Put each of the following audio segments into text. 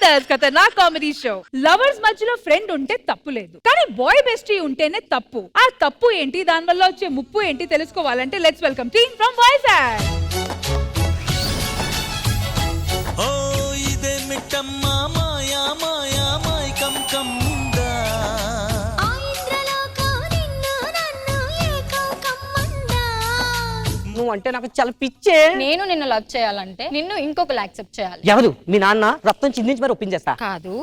Jabardasth Khatarnak comedy show. Lovers మధ్యలో friend ఉంటే తప్పు లేదు, కానీ బాయ్ బెస్టీ ఉంటేనే తప్పు. ఆ తప్పు ఏంటి, దాని వల్ల వచ్చే ముప్పు ఏంటి తెలుసుకోవాలంటే let's welcome team from Vizag. ఓ ఇదే మిట్టమ్మా మాయా మాయా మైకం కమ్ముందా నువ్వు అంటే నాకు చాలా పిచ్చే. నేను నిన్ను లవ్ చేయాలంటే నిన్ను ఇంకొకరు యాక్సెప్ట్ చేయాలి. ఎవరు? మీ నాన్న రక్తం చిందించి మరి ఒప్పించేస్తా. కాదు.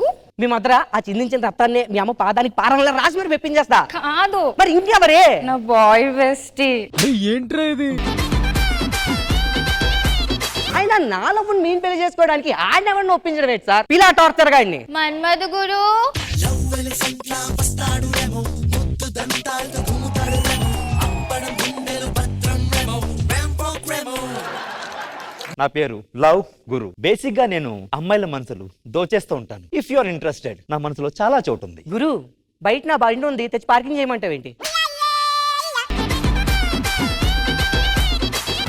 మీ మద్ర ఆ చిందించిన రక్తాన్ని మీ అమ్మ పాదానికి పారంలో రాసి మరి మెప్పించేస్తా. కాదు. మరి ఇంకెవరే? నా బాయ్ బెస్టీ. ఏంట్రా ఇది? ఆయన నా లవ్వుని నేను పెళ్లి చేసుకోవడానికి ఆయన ఎవరిని ఒప్పించడం ఏంటి సార్? ఇలా టార్చర్ గాడిని. మన్మధ గురు. నా పేరు లవ్ గురు. బేసిక్ గా నేను అమ్మాయిల మనసులు దోచేస్తూ ఉంటాను. ఇఫ్ యు ఆర్ ఇంట్రెస్టెడ్, నా మనసులో చాలా చోటు ఉంది. గురు, బయట నా బండి ఉంది, తెచ్చి పార్కింగ్ చేయమంటావేంటి?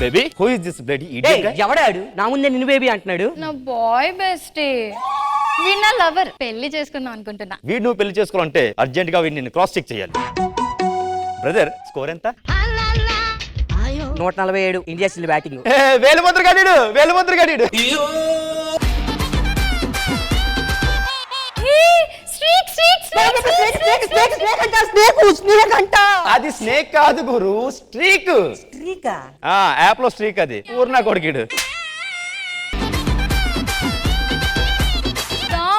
Baby, who is this bloody idiot guy? ఎవడాడు నా ముందే నిన్ను బేబీ అంటున్నాడు? నా బాయ్ బెస్టీ. వీడు నా లవర్. పెళ్లి చేసుకుందాం అనుకుంటున్నా. వీడు నువ్వు పెళ్లి చేసుకోవాలంటే అర్జెంట్ గా వీడిని క్రాస్ చెక్ చేయాలి. బ్రదర్, స్కోర్ ఎంత? 147 ఇండియా స్టిల్ బ్యాటింగ్. వేలుముద్ర గడిడు, వేలుముద్ర గడిడు. అది స్నేక్ కాదు గురు, స్ట్రీక్. స్ట్రీకా? యాప్ లో స్ట్రీక్ అది. ఊర్నా కొడుకిడు.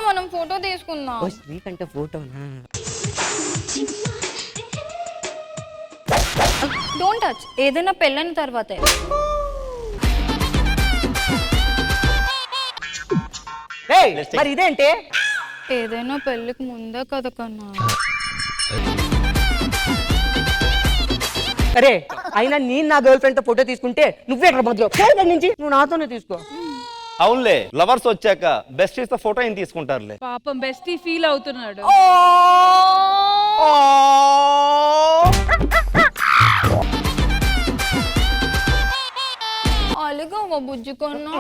మనం ఫోటో తీసుకుందాం. స్ట్రీక్ అంటే ఫోటోనా? Don't touch. ఏదైనా పెళ్ళైన తర్వాతే. మరి ఇదేంటి? ఏదైనా పెళ్ళికి ముందే కదా కన్నా. అరే అయినా నేను నా గర్ల్ ఫ్రెండ్ తో ఫోటో తీసుకుంటే నువ్వే ఇక్కడ మధ్యలో నుంచి నువ్వు నాతోనే తీసుకో. అవునులే, లవర్స్ వచ్చాక బెస్టీస్ తో ఫోటో ఏం తీసుకుంటారులే. పాపం బెస్టీ ఫీల్ అవుతున్నాడు. అలగవా బుజ్జి కన్నా?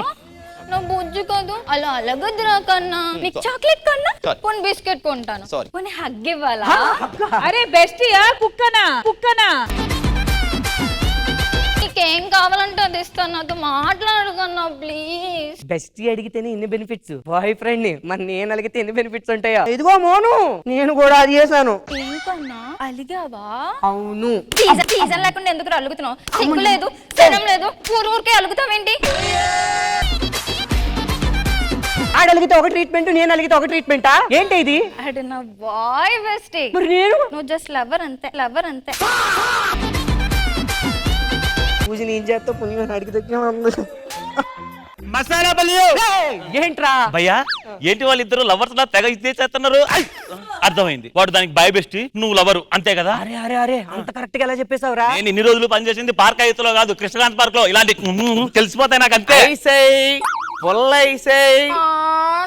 నా బుజ్జి కాదు, అలా అలగద్దురా కన్నా. నీకు చాక్లెట్ కన్నా కొన్ని బిస్కెట్ కొంటాను, కొన్ని హగ్ ఇవ్వాలా? అరే బెస్టీయా కుక్కనా? కుక్కనా? నీకేం కావాలంటే అది ఇస్తాను, నాతో మాట్లాడు కన్నా ప్లీజ్. బెస్టీ అడిగితేనే ఇన్ని బెనిఫిట్స్, బాయ్ ఫ్రెండ్ ని మరి నేను అడిగితే ఎన్ని బెనిఫిట్స్ ఉంటాయా? ఇదిగో మోను, నేను కూడా అది చేశాను. ఏం కన్నా అలిగావా? అవును. సీజన్ లేకుండా ఎందుకు అలుగుతున్నావు? సిగ్గు లేదు, శరం లేదు, ఊరికే అలుగుతావేంటి? ఆడు అలిగితే ఒక ట్రీట్మెంట్, నేను అలిగితే ఒక ట్రీట్మెంటా? ఏంటి ఇది? అడు నా బాయ్ బెస్టీ. మరి నేను? నువ్వు జస్ట్ లవర్ అంతే, లవర్ అంతే. పూజ నేను చేస్తా, పుణ్యం అడిగితే మసాలా బలియో. ఏంట్రా భయ్యా, ఏంటి వాళ్ళిద్దరు లవర్స్ లా తెగ ఇదే చేస్తున్నారు? అర్థమైంది, వాడు దానికి బాయ్ బెస్టీ, నువ్వు లవరు, అంతే కదా? అరే అరే అరే అంత కరెక్ట్ గా ఎలా చెప్పేశావురా? నేను ఇన్ని రోజులు పనిచేసింది పార్క్ ఐతులో కాదు, కృష్ణకాంత్ పార్క్ లో. ఇలాంటి తెలిసిపోతాయి నాకు, అంతే.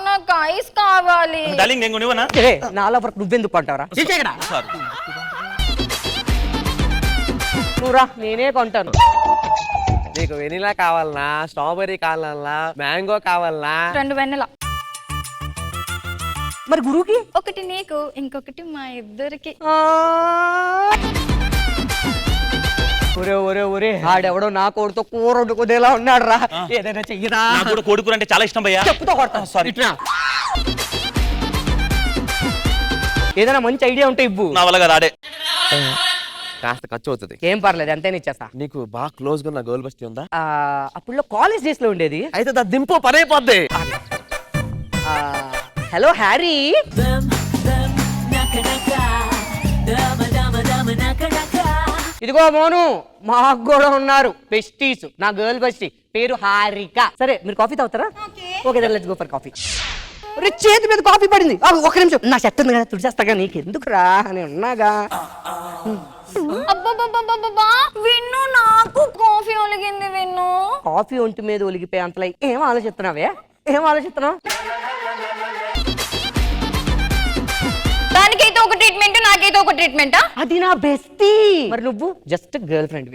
నాకు ఐస్ కావాలి. డార్లింగ్, నేను కొనివ్వనా? నాలో వరకు నువ్వెందుకు కొంటావురా? నువ్వురా, నేనే కొంటాను. నీకు వెనిలా కావాలనా, స్ట్రాబెర్రీ కావాలనా, మ్యాంగో కావాలనా? 2 వెన్నెల. మరి గురువుకి? ఒకటి నీకు, ఇంకొకటి మా ఇద్దరికి. ఒరే ఒరే ఒరే, ఆడెవడో నా కోడితో కూర వండుకునేలా ఉన్నాడు రా. ఏదైనా చెయ్యరా. నాకు కూడా కోడికూర అంటే చాలా ఇష్టం భయ్యా. చెప్పుతో కొడతా. సారీ. ఏదైనా మంచి ఐడియా ఉంటే ఇవ్వు. నా వల్ల కదా, ఆడే. కాస్త ఖర్చు అవుతుంది. ఏం పర్లేదు, అంతేనే ఇచ్చేస్తా. నీకు బాగా క్లోజ్ గా ఉన్న గర్ల్ బెస్టీ ఉందా? అప్పుడు కాలేజ్ డేస్ లో ఉండేది. అయితే దా దింపు, పని అయిపోద్ది. Hello Harry. ఇదిగో మోను, మాకు కూడా ఉన్నారు బెస్టీస్. నా గర్ల్ బెస్టీ పేరు హారిక. సరే మీరు కాఫీ తాగుతారా? Okay let's go for coffee. చేతి మీద కాఫీ పడింది. ఒక నిమిషం, నా చెత్త ఉంది కదా తుడిచేస్తాగా, నీకు ఎందుకురా అని ఉన్నాగా. అబ్బబ్బబ్బబ్బబ్బా, విన్ను నాకు కాఫీ ఒలిగింది. విన్ను కాఫీ ఒంటి మీద ఒలిగిపోయి అంతలా ఏం ఆలోచిస్తున్నావే? ఏం ఆలోచిస్తున్నావు? దానికైతే ఒక ట్రీట్మెంట్, నాకైతే ఒక ట్రీట్మెంటా? అది నా బెస్టీ. మరి నువ్వు జస్ట్ గర్ల్ ఫ్రెండ్.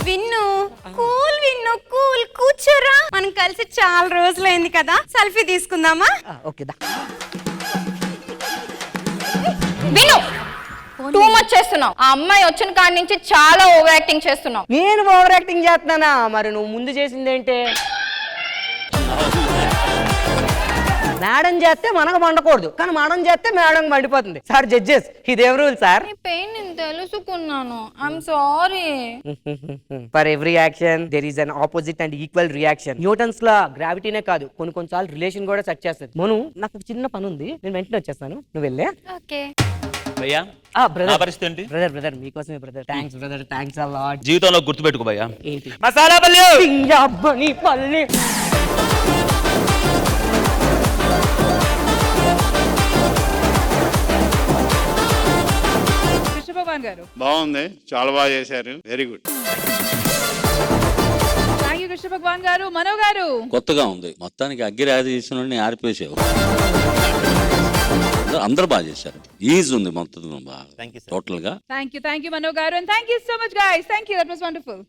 విన్ను కూల్ విన్ను. నువ్వు కూల్ కూర్చోరా. మనం కలిసి చాలా రోజులైంది కదా, సెల్ఫీ తీసుకుందామా? ఓకే దా. విను, టూ మచ్ చేస్తున్నావు. ఆ అమ్మాయి వచ్చిన కాడి నుంచి చాలా ఓవర్ యాక్టింగ్ చేస్తున్నావు. నేను ఓవర్ యాక్టింగ్ చేస్తున్నానా? మరి నువ్వు ముందు చేసింది ఏంటి? మేడం చేస్తే మనకు మండకూడదు, కానీ మేడం చేస్తే మేడం మండిపోతుంది. సార్ జడ్జెస్, ఇదేం రూల్ సార్? నీ పెయిన్ నేను తెలుసుకున్నాను. I'm sorry. For every action there is an opposite and equal reaction. Newton's law గ్రావిటీనే కాదు, కొన్నిసార్లు రిలేషన్ కూడా సెట్ చేస్తుంది. మను, నాకు ఒక చిన్న పని ఉంది, నేను వెంటనే వచ్చేస్తాను, నువ్వు వెళ్ళే. ఓకే భయ్యా నా బ్రదర్ పరిస్థితి ఏంటి? బ్రదర్ మీకోసమే brother. Thanks brother, thanks a lot. జీవితంలో గుర్తుపెట్టుకో భయ్యా, ఏంటి? మసాలా పల్లి అబ్బని పల్లి. కృష్ణ భగవాన్ గారు బాగుంది, చాలా బాగా చేశారు, very good. Thank you Krishna Bhagavan garu. Mano గారు కొత్తగా ఉంది, మొత్తానికి అగ్గిరాజు చేసిన ఆరిపేసావు. అందరూ బాగా చేశారు, ఈజ్ ఉంది మొత్తం Thank you, sir. టోటల్ గా. థ్యాంక్ యూ మనో గారు, and thank you so much guys. Thank you, that was wonderful.